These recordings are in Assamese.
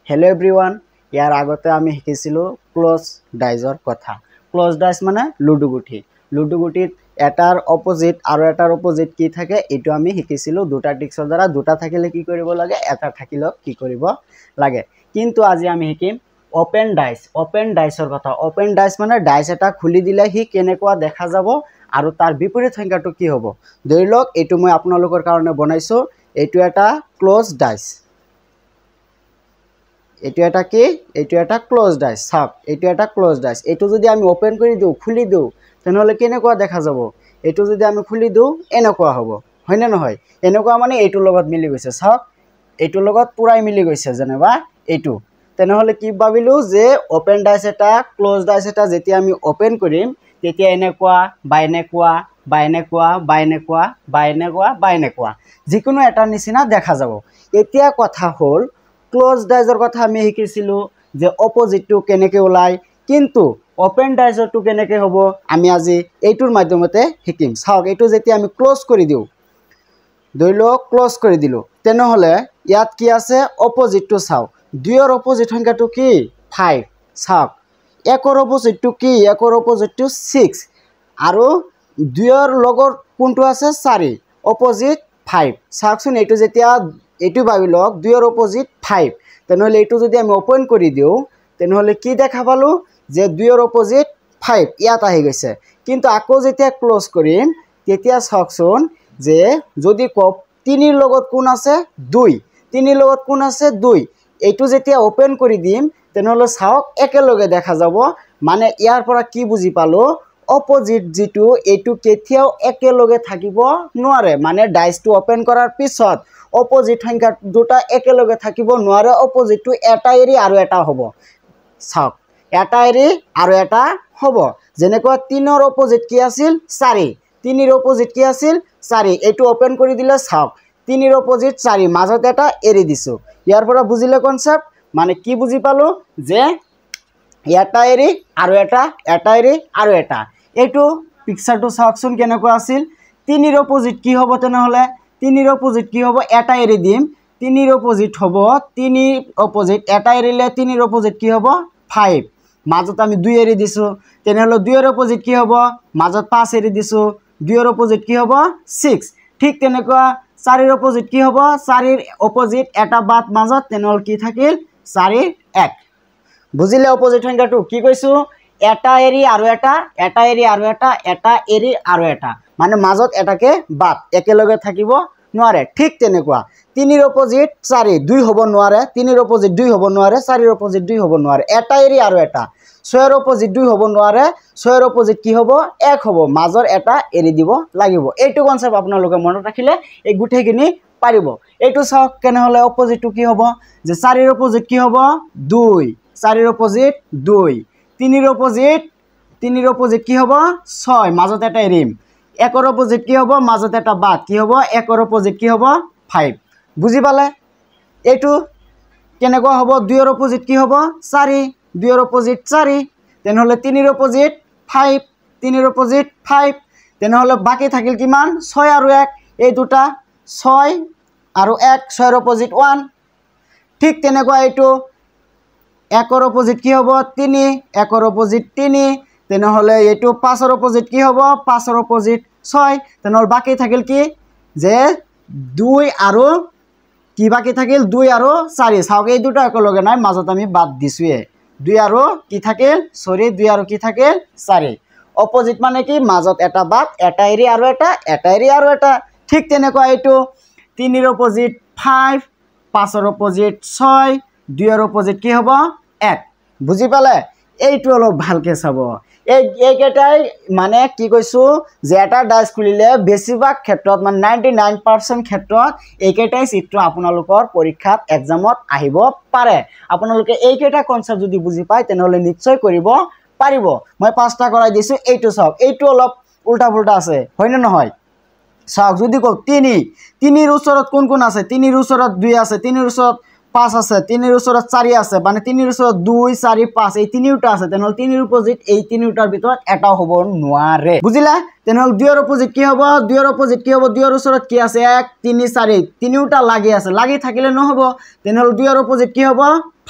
हेलो एवरीवन यार आगते आमी शिकिसिलो क्लोज डाइजर कथा। क्लोज डाइज माने लुडु गुटी। लुडु गुटित एटार अपोजिट और एटार अपोजिट की थाके एटु आमी शिकिसिलो दुटा टिक्सर द्वारा दुटा थाकिले की करिब लागे एटा थाकिले की करिब लागे। किन्तु आज आमी शिकिम ओपेन डाइज। ओपेन डाइजर कथा। ओपेन डाइज माने डाइज एटा खुली दिले हि केनेकुवा देखा जाबो आरु तार विपरीत संख्याटो की हबो। धरि लওক एटु মই आपनालोকৰ কাৰণে বনাইছো। एटु एटा क्लोज डाइज। एटु एटा की एटु एटा क्लोज डाइज। साक एटु एटा क्लोज डाइज। एटु जदि आमी ओपेन करि दिउ खुली दिउ तेनहले केनेकुवा देखा जाबो। एटु जदि आमी खुली दिउ एनेकुवा हबो हयने নহয়। एनेकुवा माने एटु লগত मिली গৈছে। साक एटु লগত पुराই मिली গৈছে जेनेबा एटु तेनहले की भाबिलु जे ओपेन डाइज एटा क्लोज डाइज एटा जेति आमी ओपेन करिम तेतिया एनेकुवा बा एनेकुवा बा एनेकुवा बा एनेकुवा बा एनेकुवा बा एनेकुवा जिकुनो एटा निसिना देखा जाबो। एतिया कथा हल क्लोज डाइजर कथा आमी शिकिसिलो जे अपोजिट टू केनेके ओलाय किन्तु ओपेन डाइजर टू केनेके हबो आमी আজি एटुर माध्यमते शिकिम। साওক एटु जेति आमी क्लोज करि दिउ धरिलो क्लोज करि दिलो तेनहले यात की আছে अपोजिट टू साওক। दुइर अपोजिट संख्याटो की 5। साওক एकर अपोजिट टू की एकर अपोजिट टू 6 आरो दुइर लगৰ कोनटो আছে 4 अपोजिट 5। साकसुन एटु जेतिया एटु भाबिलक दुइर अपोजिट 5 तेनहले एटु जदि आमी ओपन करि दिउ तेनहले की देखा पालो जे दुइर अपोजिट 5 यात आहि गइसे। किन्तु आको जेतिया क्लोज करिम तेतिया साकसुन जे जदि कप 3 লগত कोन আছে 2 3 লগত कोन আছে 2 एटु जेतिया ओपन करि दिम तेनहले साওক एकेलगे देखा जाबो। माने यार পৰা की बुझि पालो अपोजिट जिटु एटु केथियाও एकेलगे থাকিব নোৱাৰে। माने डाइसटु ओपन কৰাৰ পিছত अपोजिट संख्या दुटा एकेलगे থাকিব নোৱাৰে। अपोजिटटु এটা এৰি আৰু এটা হ'ব। চাওক এটা এৰি আৰু এটা হ'ব। যেনেকৈ 3 ৰ অপোজিট কি আছিল 4 3 ৰ অপোজিট কি আছিল 4 এটু ওপেন কৰি দিলে চাওক 3 ৰ অপোজিট 4 মাজত এটা এৰি দিছো। ইয়াৰ পৰা বুজিলে কনসেপ্ট মানে কি বুজি পালো যে এটা এৰি আৰু এটা এৰি আৰু এটা এটু পিকচাৰটো চাওকচোন কেনেকৈ আছিল। 3 ৰ অপোজিট কি হ'ব তেনহলে 3 ৰ অপোজিট কি হ'ব এটা এৰি দিম 3 ৰ অপোজিট হ'ব 3 অপোজিট এটা এৰিলে 3 ৰ অপোজিট কি হ'ব 5 মাজত আমি 2 এৰি দিছো তেনহলে 2 ৰ অপোজিট কি হ'ব মাজত 5 এৰি দিছো 2 ৰ অপোজিট কি হ'ব 6 ঠিক তেনেকুৱা 4 ৰ অপোজিট কি হ'ব 4 ৰ অপোজিট এটা বাদ মাজত তেনহলে কি থাকিল 4 1 বুজিলে অপোজিট সংখ্যাটো কি কৈছো এটা এৰি আৰু এটা এৰি আৰু এটা এৰি আৰু এটা মানে মাজত এটাকে বাদ একেলগে থাকিব নোৱাৰে। ঠিক তেনেকুৱা 3 ৰ অপোজিট 4 2 হ'ব নোৱাৰে 3 ৰ অপোজিট 2 হ'ব নোৱাৰে 4 ৰ অপোজিট 2 হ'ব নোৱাৰে এটা এৰি আৰু এটা 6 ৰ অপোজিট 2 হ'ব নোৱাৰে 6 ৰ অপোজিট কি হ'ব 1 হ'ব মাজৰ এটা এৰি দিব লাগিব। এইটো কনসেপ্ট আপোনালোকে মনত ৰাখিলে এই গুটেখিনি পাৰিব। এইটো চাওক কেনে হলে অপোজিটটো কি হ'ব যে 4 ৰ অপোজিট কি হ'ব 2 4 ৰ অপোজিট 2 3 ৰ অপোজিট কি হ'ব 6 মাজত এটা এৰিম 1 ৰ অপোজিট কি হ'ব মাজত এটা বাদ কি হ'ব 1 ৰ অপোজিট কি হ'ব 5 বুজি পালে। এইটো কেনেকুৱা হ'ব 2 ৰ অপোজিট কি হ'ব 4 2 ৰ অপোজিট 4 তেনহলে 3 ৰ অপোজিট 5 3 ৰ অপোজিট 5 তেনহলে বাকি থাকিল কিমান 6 আৰু 1 এই দুটা 6 আৰু 1 6 ৰ অপোজিট 1 ঠিক তেনেকুৱা এইটো 1 ৰ অপোজিট কি হ'ব 3 1 ৰ অপোজিট 3 তেনহলে এইটো 5 ৰ অপোজিট কি হ'ব 5 ৰ অপোজিট 6 তেনহলে বাকি থাকিল কি যে 2 আৰু কি বাকি থাকিল 2 আৰু 4 চাওক এই দুটা একেলগে নাই মাজত আমি বাদ দিছোয়ে 2 আৰু কি থাকিল সৰি 2 আৰু কি থাকিল 4 অপোজিট মানে কি মাজত এটা বাদ এটা এৰি আৰু এটা এৰি আৰু এটা ঠিক তেনেকুৱা এইটো 3 ৰ অপোজিট 5 5 ৰ অপোজিট 6 2 ৰ অপোজিট কি হ'ব 1 বুজি পালে। এইটো অলপ ভালকে চাব এইকেইটাই মানে কি কৈছো যে এটা ডাইস খুলিলে বেছিভাগ ক্ষেত্ৰত মানে 99% ক্ষেত্ৰত এইকেইটাই চিত্ৰ আপোনালোকৰ পৰীক্ষাত এক্সামত আহিব পাৰে। আপোনালোকে এইকেইটা কনসেপ্ট যদি বুজি পায় তেনহলে নিশ্চয় কৰিব পাৰিব। মই পাঁচটা কৰাই দিছো এইটো চাওক এইটো অলপ উল্টা পুল্টা আছে হয়নে নহয়। চাওক যদি কও 3 ৰ ওচৰত কোন কোন আছে 3 ৰ ওচৰত 2 আছে 3 ৰ ওচৰত 5 আছে 3 এৰ ওচৰত 4 আছে মানে 3 এৰ ওচৰত 2 4 5 এই তিনিটা আছে তেনহলে 3 এৰ অপোজিট এই তিনিটাৰ ভিতৰত এটাও হ'ব নোৱাৰে বুজিলা তেনহলে 2 এৰ অপোজিট কি হ'ব 2 এৰ অপোজিট কি হ'ব 2 এৰ ওচৰত কি আছে 1 3 4 তিনিটা লাগি আছে লাগি থাকিলে নহব তেনহলে 2 এর অপোজিট কি হ'ব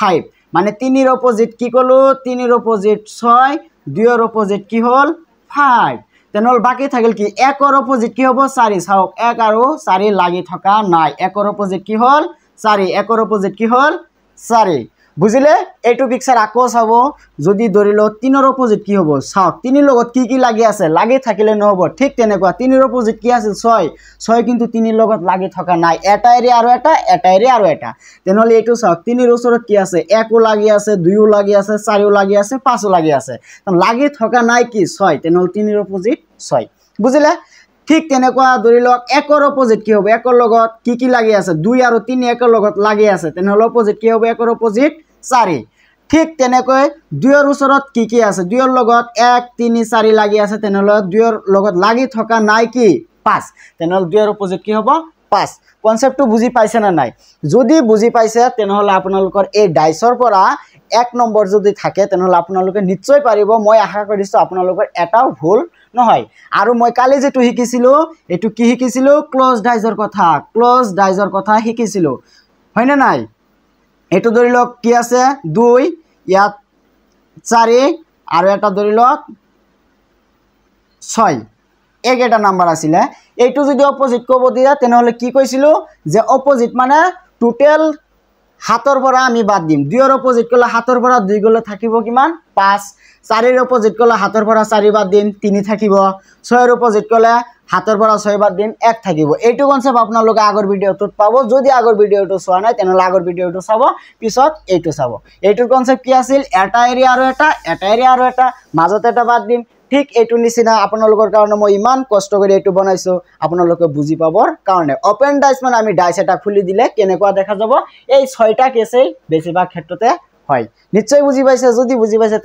5 মানে 3 এর অপোজিট কি কলো 3 এর অপোজিট 6 2 এর অপোজিট কি হল 5 তেনহলে বাকি থাকিল কি 1 এর অপোজিট কি হ'ব 4 চাওক 1 আৰু 4 লাগি থকা নাই 1 এর অপোজিট কি হল 4 1 এর অপোজিট কি হল 4 বুঝিলে এইটো পিকচার আকো চাব যদি ধৰিলো 3 এর অপোজিট কি হ'ব চাওক 3 লগত কি লাগি আছে লাগি থাকিলে নহব ঠিক তেনেকুৱা 3 এর অপোজিট কি আছিল 6 6 কিন্তু 3 লগত লাগি থকা নাই এটা এৰি আৰু এটা তেনহলে এইটো চাওক 3 এৰ ওচৰত কি আছে 1 ও লাগি আছে 2 ও লাগি আছে 4 ও লাগি আছে 5 ও লাগি আছে লাগি থকা নাই কি 6 তেনহলে 3 এর অপোজিট 6 বুঝিলে ঠিক তেনেকুৱা ধৰি লওক 1 এৰ অপোজিট কি হ'ব 1 এৰ লগত কি লাগি আছে 2 আৰু 3 1 এর লগত লাগি আছে তেনহলে অপোজিট কি হ'ব 1 এর অপোজিট 4 ঠিক তেনেকৈ 2 এর ওচৰত কি আছে 2 এর লগত 1 3 4 লাগি আছে তেনহলে 2 এর লগত লাগি থকা নাই কি 5 তেনহলে 2 এর অপোজিট কি হ'ব 5 কনসেপ্টটো বুজি পাইছে না নাই যদি বুজি পাইছে তেনহলে আপোনালোকৰ এই ডাইসৰ পৰা 1 নম্বৰ যদি থাকে তেনহলে আপোনালোকে নিশ্চয় পাৰিব মই আশা কৰিছো আপোনালোকৰ এটাও ভুল নহয় আৰু মই কালি যেটো শিকিছিলো এটো কি শিকিছিলো ক্লোজ ডাইসৰ কথা শিকিছিলো হয়নে নাই এটো ধৰি লওক কি আছে 2 ইয়াত 4 আৰু এটা ধৰি লওক 6 একেটা নাম্বার আছিলে এইটো যদি অপোজিট কব দিয়া তেনহলে কি কৈছিলো যে অপোজিট মানে টোটাল হাতৰ পৰা আমি বাদ দিম 2 এৰ অপোজিট কলে হাতৰ পৰা 2 গলে থাকিব কিমান 5 4 এৰ অপোজিট কলে হাতৰ পৰা 4 বাদ দিম 3 থাকিব 6 এৰ অপোজিট কলে হাতৰ পৰা 6 বাদ দিম 1 থাকিব এইটো কনসেপ্ট আপোনালোকে আগৰ ভিডিওটোত পাব যদি আগৰ ভিডিওটো চোৱা নাই তেনহলে আগৰ ভিডিওটো চাব পিছত এইটো চাব এইটোৰ কনসেপ্ট কি আছিল এটা এৰিয়া আৰু এটা মাজত এটা বাদ দিম ঠিক এইটো নিচিনা আপোনালোকৰ কাৰণে মই ইমান কষ্ট কৰি এইটো বনাইছো আপোনালোকে বুজি পাবৰ কাৰণে ওপেন ডাইস মানে আমি ডাইস এটা খুলি দিলে কেনেকুৱা দেখা যাব এই 6টা কেসে বেছিভাগ ক্ষেত্ৰতে হয় নিশ্চয় বুজি পাইছে যদি বুজি পাইছে